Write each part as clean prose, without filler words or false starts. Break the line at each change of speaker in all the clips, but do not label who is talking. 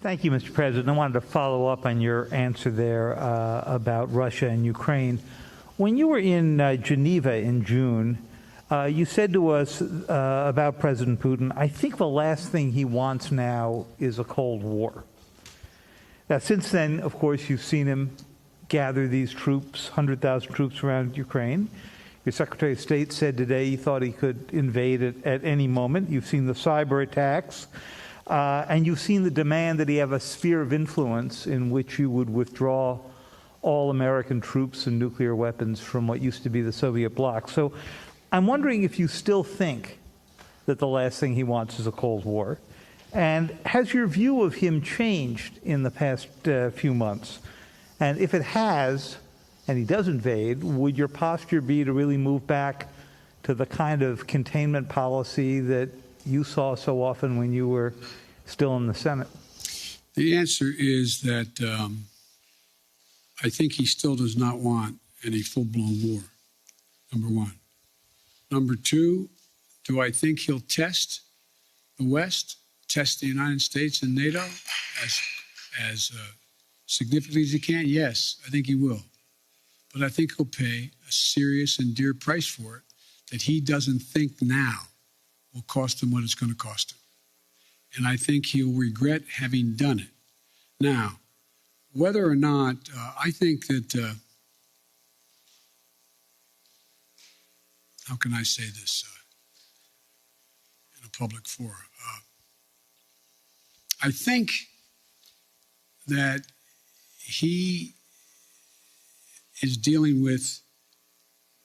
Thank you, Mr. President. I wanted to follow up on your answer there about Russia and Ukraine. When you were in Geneva in June, you said to us about President Putin, I think the last thing he wants now is a Cold War. Now, since then, of course, you've seen him gather these troops, 100,000 troops around Ukraine. Your Secretary of State said today he thought he could invade it at any moment. You've seen the cyber attacks, and you've seen the demand that he have a sphere of influence in which you would withdraw all American troops and nuclear weapons from what used to be the Soviet bloc. So I'm wondering if you still think that the last thing he wants is a Cold War. And has your view of him changed in the past few months? And if it has, and he does invade, would your posture be to really move back to the kind of containment policy that you saw so often when you were still in the Senate?
The answer is that I think he still does not want any full-blown war, number one. Number two, do I think he'll test the West, test the United States and NATO as significantly as he can? Yes, I think he will. But I think he'll pay a serious and dear price for it that he doesn't think now will cost him what it's going to cost him. And I think he'll regret having done it. Now, whether or not, I think that, how can I say this in a public forum? I think that he is dealing with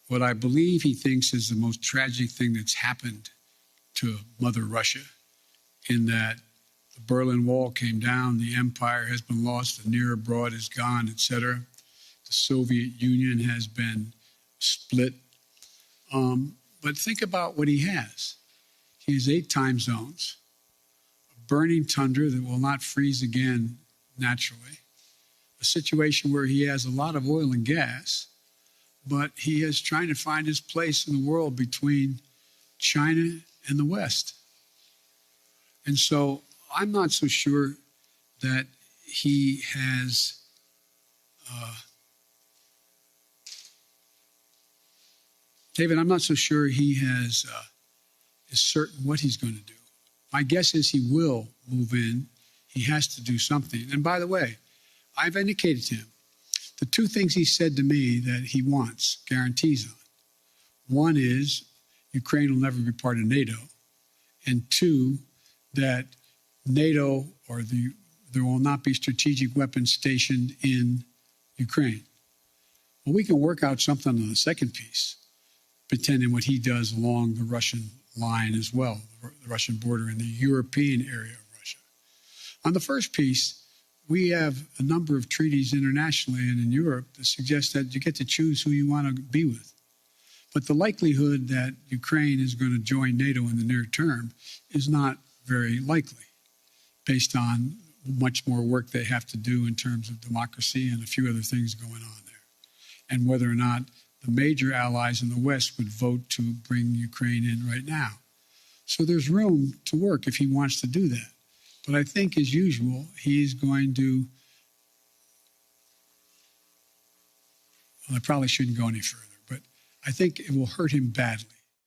what I believe he thinks is the most tragic thing that's happened to Mother Russia, in that the Berlin Wall came down, the empire has been lost, the near abroad is gone, etc. The Soviet Union has been split. But think about what he has. He has 8 time zones, a burning tundra that will not freeze again naturally, a situation where he has a lot of oil and gas, but he is trying to find his place in the world between China and the West. And so I'm not so sure that he has David, I'm not so sure he is certain what he's going to do. My guess is he will move in. He has to do something. And by the way, I've indicated to him the 2 things he said to me that he wants guarantees on. One is Ukraine will never be part of NATO. And 2, that NATO or there will not be strategic weapons stationed in Ukraine. Well, we can work out something on the second piece, pretending what he does along the Russian line as well, the Russian border in the European area of Russia. On the first piece, we have a number of treaties internationally and in Europe that suggest that you get to choose who you want to be with. But the likelihood that Ukraine is going to join NATO in the near term is not very likely, based on much more work they have to do in terms of democracy and a few other things going on there, and whether or not the major allies in the West would vote to bring Ukraine in right now. So there's room to work if he wants to do that. But I think, as usual, he's going to, well, I probably shouldn't go any further, but I think it will hurt him badly